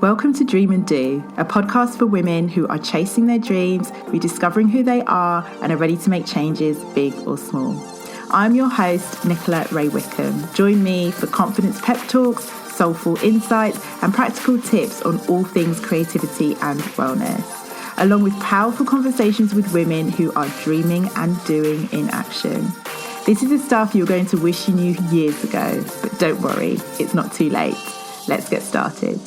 Welcome to Dream and Do, a podcast for women who are chasing their dreams, rediscovering who they are, and are ready to make changes, big or small. I'm your host, Nicola Ray Wickham. Join me for confidence pep talks, soulful insights, and practical tips on all things creativity and wellness, along with powerful conversations with women who are dreaming and doing in action. This is the stuff you're going to wish you knew years ago, but don't worry, it's not too late. Let's get started.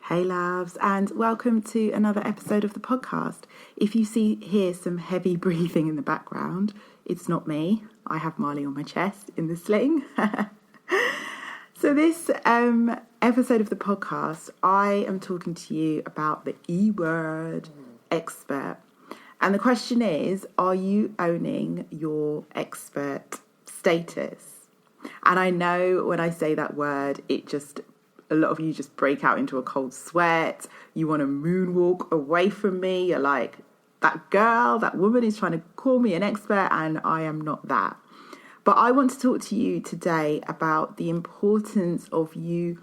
Hey loves, and welcome to another episode of the podcast. If you hear some heavy breathing in the background, it's not me. I have Marley on my chest in the sling. So this episode of the podcast, I am talking to you about the E word, expert. And the question is, are you owning your expert status? And I know when I say that word, a lot of you just break out into a cold sweat. You want to moonwalk away from me. You're like, that woman is trying to call me an expert and I am not that. But I want to talk to you today about the importance of you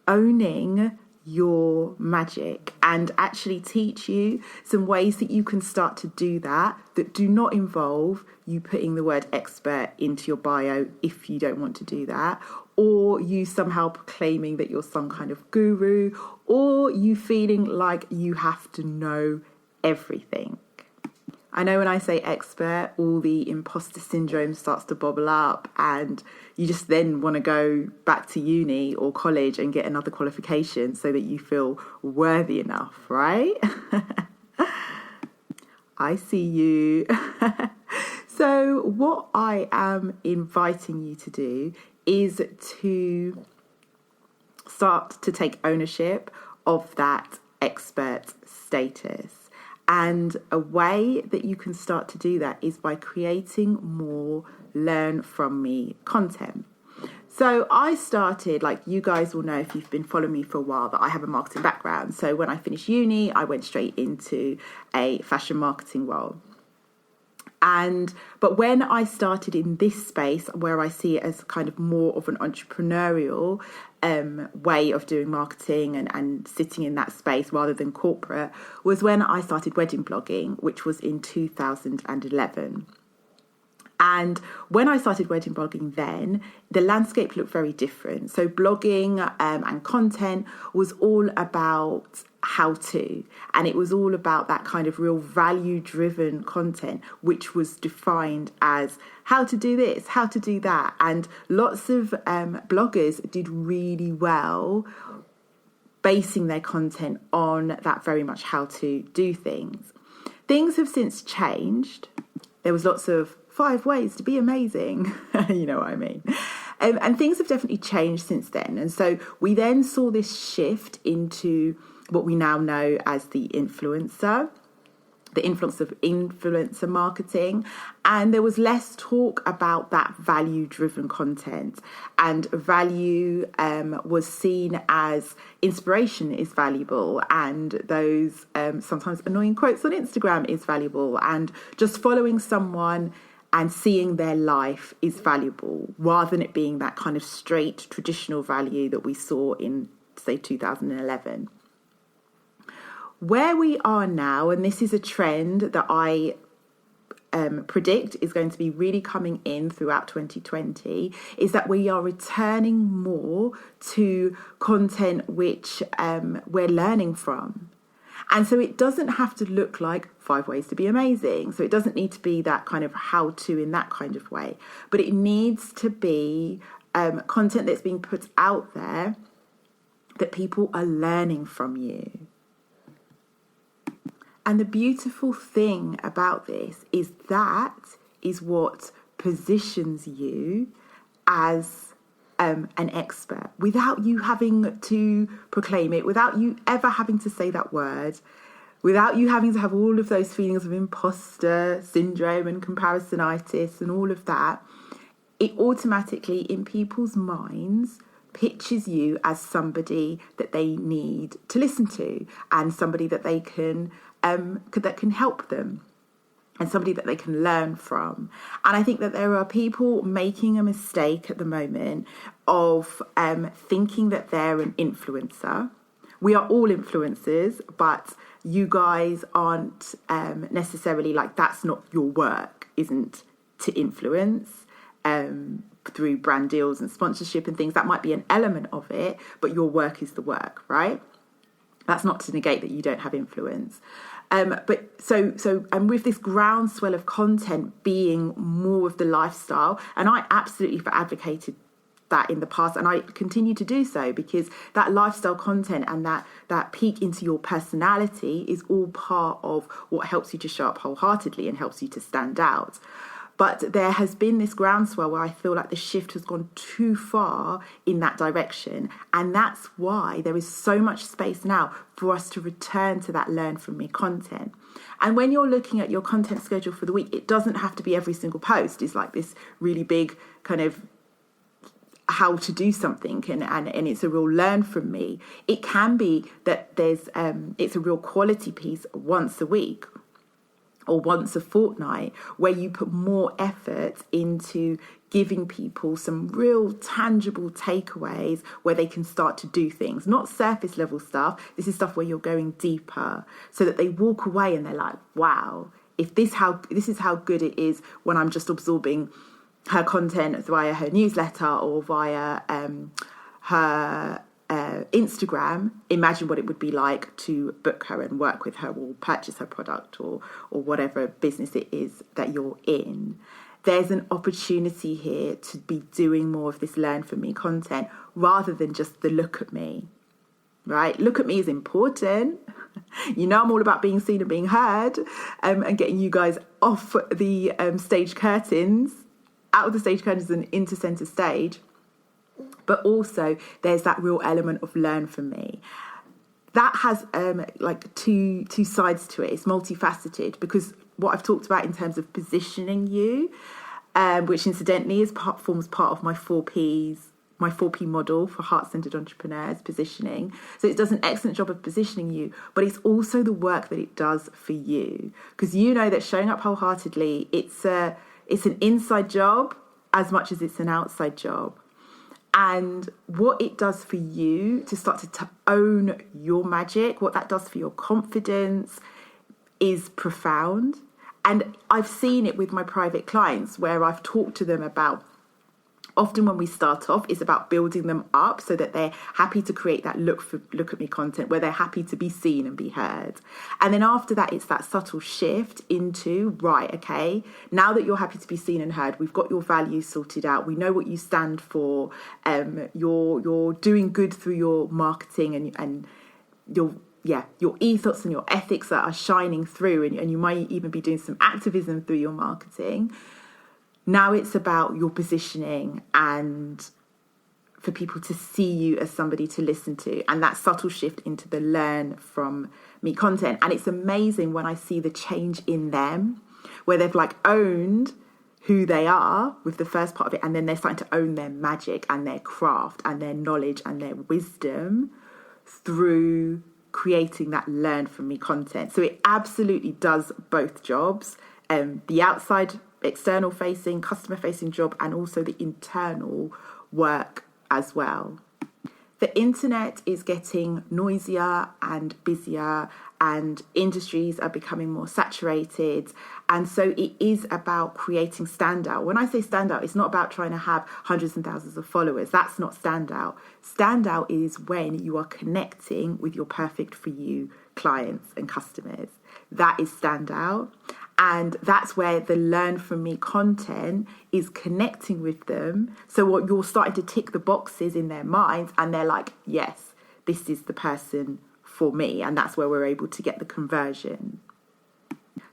owning your magic and actually teach you some ways that you can start to do that do not involve you putting the word expert into your bio if you don't want to do that, or you somehow proclaiming that you're some kind of guru, or you feeling like you have to know everything. I know when I say expert, all the imposter syndrome starts to bubble up and you just then want to go back to uni or college and get another qualification so that you feel worthy enough, right? I see you. So what I am inviting you to do is to start to take ownership of that expert status. And a way that you can start to do that is by creating more learn from me content. So I started, like you guys will know if you've been following me for a while, that I have a marketing background. So when I finished uni, I went straight into a fashion marketing role. But when I started in this space where I see it as kind of more of an entrepreneurial way of doing marketing and sitting in that space rather than corporate, was when I started wedding blogging, which was in 2011. And when I started wedding blogging then, the landscape looked very different. So blogging and content was all about how to, and it was all about that kind of real value-driven content, which was defined as how to do this, how to do that. And lots of bloggers did really well basing their content on that very much how to do things. Things have since changed. There was lots of 5 ways to be amazing. You know what I mean? And things have definitely changed since then. And so we then saw this shift into what we now know as the influence of influencer marketing. And there was less talk about that value-driven content. And value was seen as inspiration is valuable, and those sometimes annoying quotes on Instagram is valuable, and just following someone and seeing their life is valuable, rather than it being that kind of straight traditional value that we saw in, say, 2011. Where we are now, and this is a trend that I predict is going to be really coming in throughout 2020, is that we are returning more to content which we're learning from. And so it doesn't have to look like 5 ways to be amazing. So it doesn't need to be that kind of how to in that kind of way. But it needs to be content that's being put out there that people are learning from you. And the beautiful thing about this is that is what positions you as an expert, without you having to proclaim it, without you ever having to say that word, without you having to have all of those feelings of imposter syndrome and comparisonitis and all of that. It automatically, in people's minds, pictures you as somebody that they need to listen to and somebody that they can that can help them. and somebody that they can learn from. And I think that there are people making a mistake at the moment of thinking that they're an influencer. We are all influencers, but you guys aren't necessarily, like, that's not your work, isn't to influence through brand deals and sponsorship and things. That might be an element of it, but your work is the work, right? That's not to negate that you don't have influence. But and with this groundswell of content being more of the lifestyle, and I absolutely advocated that in the past, and I continue to do so, because that lifestyle content and that peek into your personality is all part of what helps you to show up wholeheartedly and helps you to stand out. But there has been this groundswell where I feel like the shift has gone too far in that direction. And that's why there is so much space now for us to return to that learn from me content. And when you're looking at your content schedule for the week, it doesn't have to be every single post. It's like this really big kind of how to do something, and it's a real learn from me. It can be that there's it's a real quality piece once a week or once a fortnight, where you put more effort into giving people some real tangible takeaways where they can start to do things. Not surface level stuff. This is stuff where you're going deeper, so that they walk away and they're like, wow, if this is how good it is when I'm just absorbing her content via her newsletter or via her Instagram, imagine what it would be like to book her and work with her or purchase her product or whatever business it is that you're in. There's an opportunity here to be doing more of this learn from me content rather than just the look at me, right? Look at me is important. You know, I'm all about being seen and being heard, and getting you guys off the stage curtains, out of the stage curtains and into centre stage. But also there's that real element of learn from me. That has like two sides to it. It's multifaceted, because what I've talked about in terms of positioning you, which incidentally forms part of my 4Ps, my 4P model for heart-centered entrepreneurs, positioning. So it does an excellent job of positioning you, but it's also the work that it does for you. Because you know that showing up wholeheartedly, it's an inside job as much as it's an outside job. And what it does for you to start to own your magic, what that does for your confidence is profound. And I've seen it with my private clients where I've talked to them about, often when we start off, it's about building them up so that they're happy to create that look at me content where they're happy to be seen and be heard. And then after that, it's that subtle shift into, right, okay, now that you're happy to be seen and heard, we've got your values sorted out, we know what you stand for, you're doing good through your marketing and your ethos and your ethics that are shining through, and you might even be doing some activism through your marketing. Now it's about your positioning and for people to see you as somebody to listen to, and that subtle shift into the learn from me content. And it's amazing when I see the change in them, where they've like owned who they are with the first part of it, and then they're starting to own their magic and their craft and their knowledge and their wisdom through creating that learn from me content. So it absolutely does both jobs, the outside external facing, customer facing job, and also the internal work as well. The internet is getting noisier and busier, and industries are becoming more saturated. And so it is about creating standout. When I say standout, it's not about trying to have hundreds and thousands of followers. That's not standout. Standout is when you are connecting with your perfect for you clients and customers. That is standout. And that's where the learn from me content is connecting with them. So what you're starting to tick the boxes in their minds, and they're like, yes, this is the person for me. And that's where we're able to get the conversion.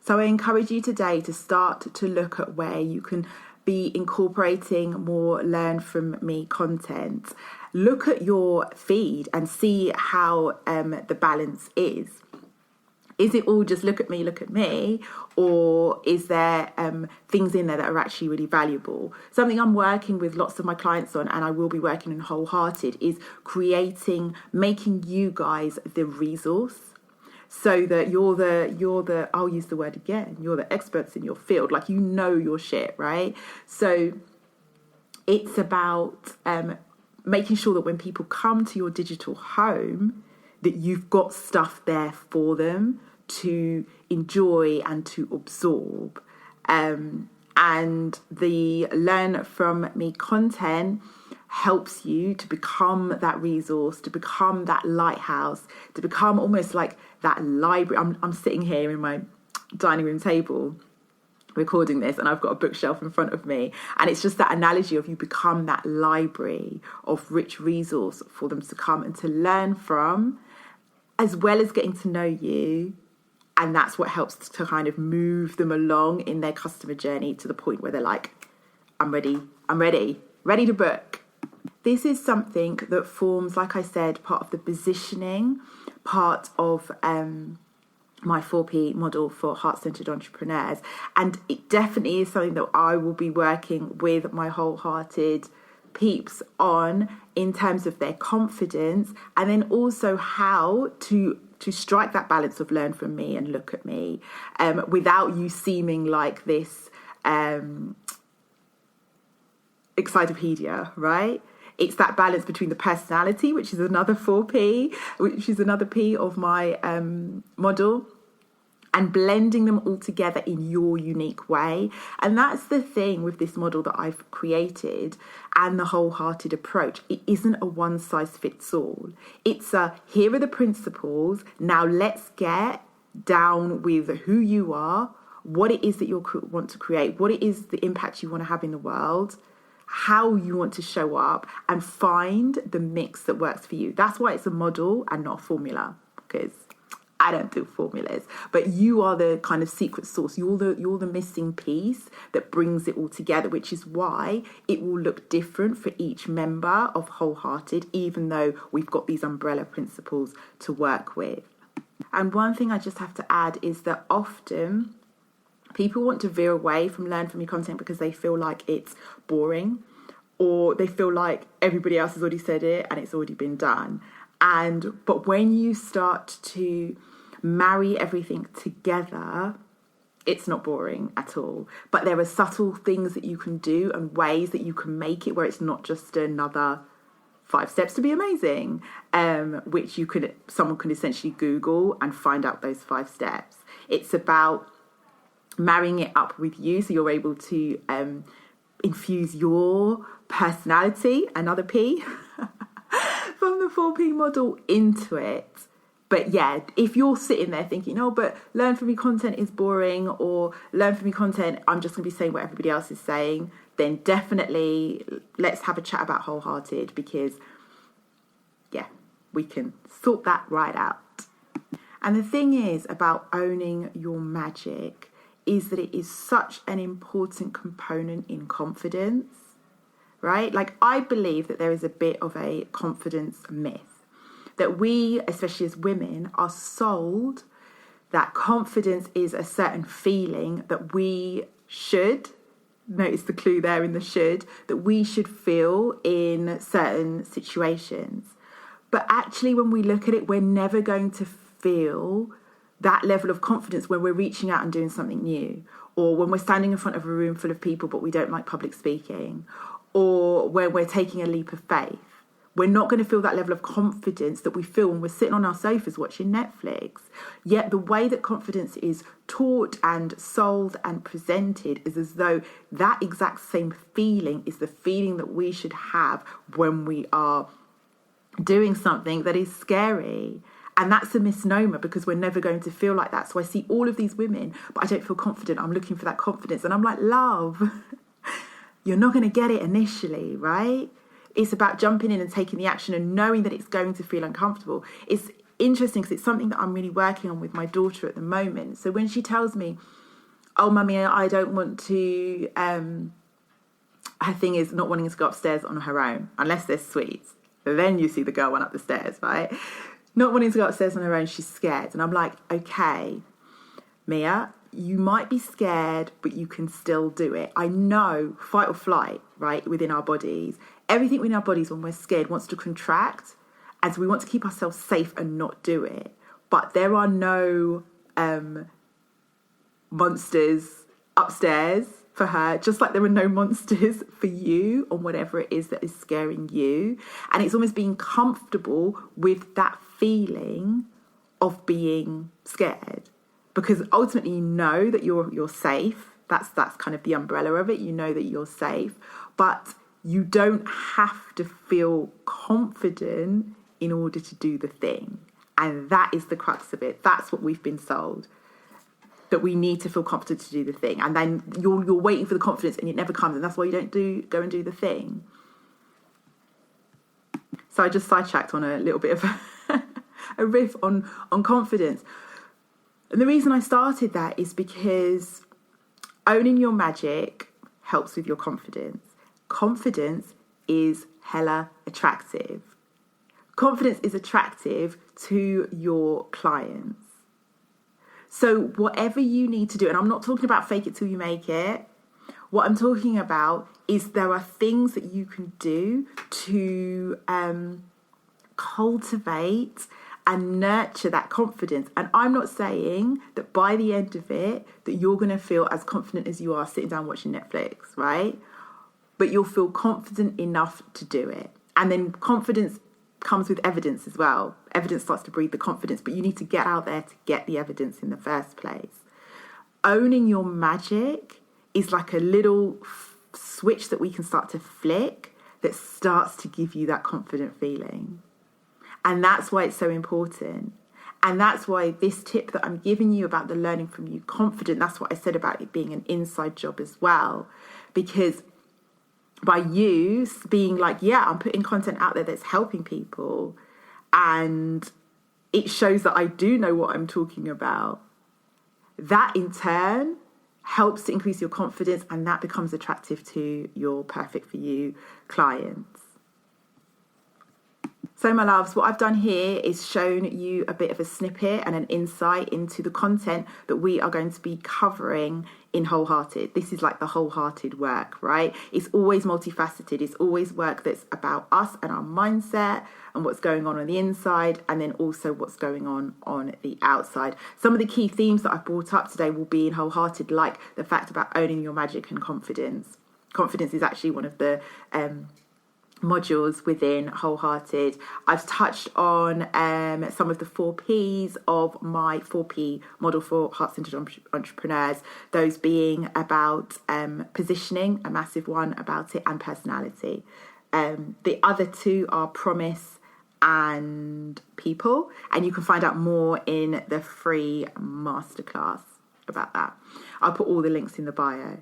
So I encourage you today to start to look at where you can be incorporating more learn from me content. Look at your feed and see how the balance is. Is it all just look at me, or is there things in there that are actually really valuable? Something I'm working with lots of my clients on, and I will be working on Wholehearted, is making you guys the resource. so that you're the I'll use the word again, you're the experts in your field, like you know your shit, right? So it's about making sure that when people come to your digital home, that you've got stuff there for them to enjoy and to absorb. And the Learn From Me content helps you to become that resource, to become that lighthouse, to become almost like that library. I'm sitting here in my dining room table recording this, and I've got a bookshelf in front of me, and it's just that analogy of you become that library of rich resource for them to come and to learn from, as well as getting to know you. And that's what helps to kind of move them along in their customer journey to the point where they're like, I'm ready to book. This is something that forms, like I said, part of the positioning, part of my 4P model for heart-centered entrepreneurs. And it definitely is something that I will be working with my wholehearted peeps on in terms of their confidence, and then also how to strike that balance of learn from me and look at me, without you seeming like this encyclopedia, right? It's that balance between the personality, which is another 4P, which is another P of my model, and blending them all together in your unique way. And that's the thing with this model that I've created and the wholehearted approach. It isn't a one size fits all. It's here are the principles. Now let's get down with who you are, what it is that you want to create, what it is the impact you want to have in the world, how you want to show up, and find the mix that works for you. That's why it's a model and not a formula, because I don't do formulas, but you are the kind of secret sauce. You're the missing piece that brings it all together, which is why it will look different for each member of Wholehearted, even though we've got these umbrella principles to work with. And one thing I just have to add is that often people want to veer away from Learn From Me content because they feel like it's boring, or they feel like everybody else has already said it and it's already been done. But when you start to marry everything together, it's not boring at all. But there are subtle things that you can do and ways that you can make it where it's not just another 5 steps to be amazing, which someone can essentially Google and find out those 5 steps. It's about marrying it up with you, so you're able to infuse your personality, another P, from the 4P model into it. But yeah, if you're sitting there thinking, oh, but Learn From Me content is boring, or Learn From Me content, I'm just going to be saying what everybody else is saying, then definitely let's have a chat about Wholehearted, because yeah, we can sort that right out. And the thing is about owning your magic is that it is such an important component in confidence, right? Like, I believe that there is a bit of a confidence myth, that we, especially as women, are sold that confidence is a certain feeling that we should, notice the clue there in the should, that we should feel in certain situations. But actually, when we look at it, we're never going to feel that level of confidence when we're reaching out and doing something new, or when we're standing in front of a room full of people but we don't like public speaking, or when we're taking a leap of faith. We're not going to feel that level of confidence that we feel when we're sitting on our sofas watching Netflix. Yet the way that confidence is taught and sold and presented is as though that exact same feeling is the feeling that we should have when we are doing something that is scary. And that's a misnomer, because we're never going to feel like that. So I see all of these women, but I don't feel confident. I'm looking for that confidence. And I'm like, love, you're not going to get it initially, right? It's about jumping in and taking the action and knowing that it's going to feel uncomfortable. It's interesting because it's something that I'm really working on with my daughter at the moment. So when she tells me, oh, mummy, I don't want to, her thing is not wanting to go upstairs on her own, unless there's sweets. Then you see the girl went up the stairs, right? Not wanting to go upstairs on her own, she's scared. And I'm like, okay, Mia, you might be scared, but you can still do it. I know fight or flight, right, within our bodies. Everything within our bodies when we're scared wants to contract, as we want to keep ourselves safe and not do it. but there are no monsters upstairs for her, just like there are no monsters for you on whatever it is that is scaring you. And it's almost being comfortable with that feeling of being scared, because ultimately you know that you're safe. That's kind of the umbrella of it. You know that you're safe, but you don't have to feel confident in order to do the thing. And that is the crux of it. That's what we've been sold, that we need to feel confident to do the thing. And then you're waiting for the confidence and it never comes. And that's why you don't go and do the thing. So I just sidetracked on a little bit of a riff on confidence. And the reason I started that is because owning your magic helps with your confidence. Confidence is hella attractive. Confidence is attractive to your clients. So whatever you need to do, and I'm not talking about fake it till you make it. What I'm talking about is there are things that you can do to cultivate and nurture that confidence. And I'm not saying that by the end of it that you're going to feel as confident as you are sitting down watching Netflix, right? But you'll feel confident enough to do it. And then confidence comes with evidence as well. Evidence starts to breed the confidence, but you need to get out there to get the evidence in the first place. Owning your magic is like a little switch that we can start to flick that starts to give you that confident feeling. And that's why it's so important. And that's why this tip that I'm giving you about the learning from you confident, that's what I said about it being an inside job as well. Because by you being like, yeah, I'm putting content out there that's helping people, and it shows that I do know what I'm talking about, that in turn helps to increase your confidence, and that becomes attractive to your perfect for you clients. So my loves, what I've done here is shown you a bit of a snippet and an insight into the content that we are going to be covering in Wholehearted. This is like the wholehearted work, right? It's always multifaceted. It's always work that's about us and our mindset and what's going on the inside, and then also what's going on the outside. Some of the key themes that I've brought up today will be in Wholehearted, like the fact about owning your magic and confidence. Confidence is actually one of the modules within Wholehearted. I've touched on some of the 4Ps of my 4P model for heart-centered entrepreneurs, those being about positioning, a massive one about it, and personality. The other two are promise and people, and you can find out more in the free masterclass about that. I'll put all the links in the bio.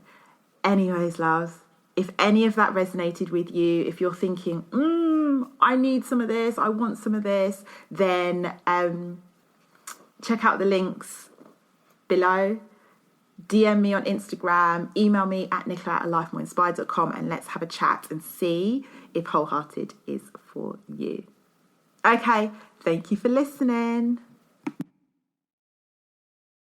Anyways, loves, if any of that resonated with you, if you're thinking, I need some of this, I want some of this, then check out the links below. DM me on Instagram, email me at nicola@lifemoreinspired.com, and let's have a chat and see if Wholehearted is for you. Okay, thank you for listening.